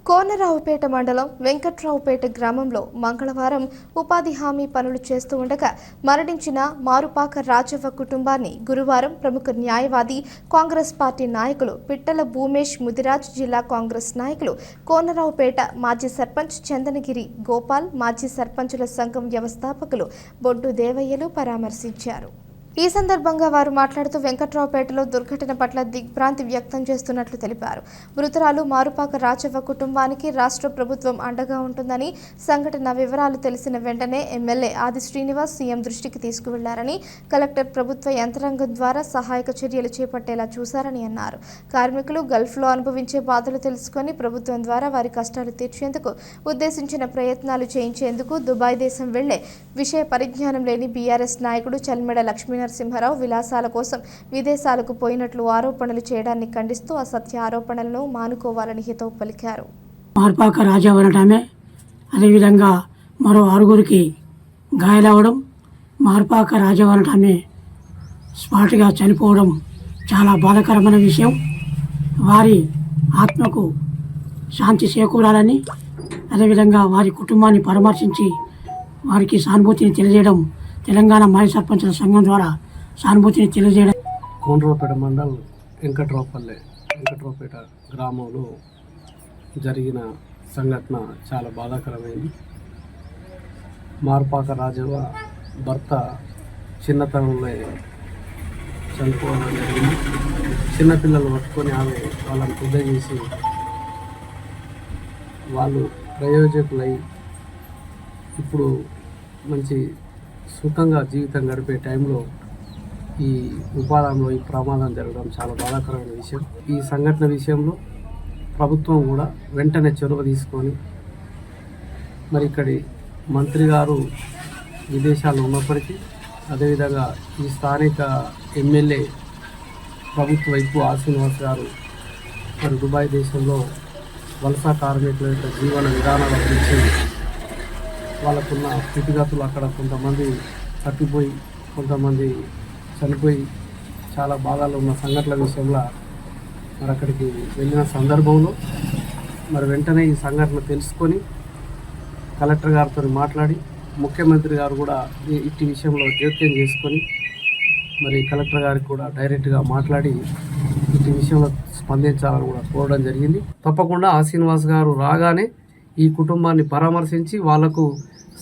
కోనరావుపేట మండలం వెంకట్రావుపేట గ్రామంలో మంగళవారం ఉపాధి హామీ పనులు చేస్తూ ఉండగా మరణించిన మారుపాక రాజవ్వ కుటుంబాన్ని గురువారం ప్రముఖ న్యాయవాది కాంగ్రెస్ పార్టీ నాయకులు పిట్టల భూమేష్ ముదిరాజ్, జిల్లా కాంగ్రెస్ నాయకులు కోనరావుపేట మాజీ సర్పంచ్ చందనగిరి గోపాల్, మాజీ సర్పంచుల సంఘం వ్యవస్థాపకులు బొడ్డు దేవయ్యలు పరామర్శించారు. ఈ సందర్భంగా వారు మాట్లాడుతూ వెంకట్రావుపేటలో దుర్ఘటన పట్ల దిగ్భ్రాంతి వ్యక్తం చేస్తున్నట్లు తెలిపారు. మృతురాలు మారుపాక రాజవ్వ కుటుంబానికి రాష్ట్ర ప్రభుత్వం అండగా ఉంటుందని, సంఘటన వివరాలు తెలిసిన వెంటనే ఎమ్మెల్యే ఆది శ్రీనివాస్ సీఎం దృష్టికి తీసుకువెళ్లారని, కలెక్టర్ ప్రభుత్వ యంత్రాంగం ద్వారా సహాయక చర్యలు చేపట్టేలా చూశారని అన్నారు. కార్మికులు గల్ఫ్లో అనుభవించే బాధలు తెలుసుకొని ప్రభుత్వం ద్వారా వారి కష్టాలు తీర్చేందుకు ఉద్దేశించిన ప్రయత్నాలు చేయించేందుకు దుబాయ్ దేశం వెళ్లే విషయ పరిజ్ఞానం లేని బీఆర్ఎస్ నాయకుడు చల్మెడ లక్ష్మీ నరసింహారావు విలాసాల కోసం విదేశాలకు పోయినట్లు ఆరోపణలు చేయడాన్ని ఖండిస్తూ అసత్య ఆరోపణలను మానుకోవాలని హితవు పలికారు. మార్పాక రాజావరణమే అదేవిధంగా మరో 6గురికి గాయాలవడం, మార్పాక రాజావరణమే స్పాట్గా చనిపోవడం చాలా బాధాకరమైన విషయం. వారి ఆత్మకు శాంతి చేకూరాలని, అదేవిధంగా వారి కుటుంబాన్ని పరామర్శించి వారికి సానుభూతిని తెలియజేయడం, తెలంగాణ మాజీ సర్పంచుల సంఘం ద్వారా సానుభూతిని తెలియజేయడం. కోనరావుపేట మండలం వెంకట్రావుపేట గ్రామంలో జరిగిన సంఘటన చాలా బాధాకరమైంది. మార్పాక రాజవ్వ భర్త చిన్నతనంలో చనిపోవడం జరిగింది. చిన్నపిల్లలు పట్టుకొని ఆమె వాళ్ళని పెద్ద చేసి వాళ్ళు ప్రయోజకులై ఇప్పుడు మంచి సుఖంగా జీవితం గడిపే టైంలో ఈ ఉపాధంలో ఈ ప్రమాదం జరగడం చాలా బాధాకరమైన విషయం. ఈ సంఘటన విషయంలో ప్రభుత్వం కూడా వెంటనే చొరవ తీసుకొని మరి ఇక్కడి మంత్రి గారు విదేశాల్లో ఉన్నప్పటికీ, అదేవిధంగా ఈ స్థానిక ఎమ్మెల్యే ప్రభుత్వ వైపు శ్రీనివాస్ గారు మరి దుబాయ్ దేశంలో వలస కార్మికుల యొక్క జీవన విధానాల గురించి వాళ్ళకున్న స్థితిగతులు, అక్కడ కొంతమంది తప్పిపోయి కొంతమంది చనిపోయి చాలా బాధల్లో ఉన్న సంఘటనల విషయంలో మరి అక్కడికి వెళ్ళిన సందర్భంలో మరి వెంటనే ఈ సంఘటన తెలుసుకొని కలెక్టర్ గారితో మాట్లాడి, ముఖ్యమంత్రి గారు కూడా ఇట్టి విషయంలో జోక్యం చేసుకొని మరి కలెక్టర్ గారికి కూడా డైరెక్ట్గా మాట్లాడి ఇట్టి విషయంలో స్పందించాలని కూడా కోరడం జరిగింది. తప్పకుండా శ్రీనివాస్ గారు రాగానే ఈ కుటుంబాన్ని పరామర్శించి వాళ్లకు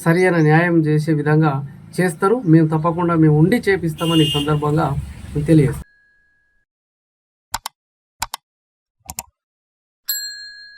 సరి అయిన న్యాయం చేసే విధంగా చేస్తారు. మేము తప్పకుండా ఉండి చేపిస్తామని ఈ సందర్భంగా తెలియజేస్తాం.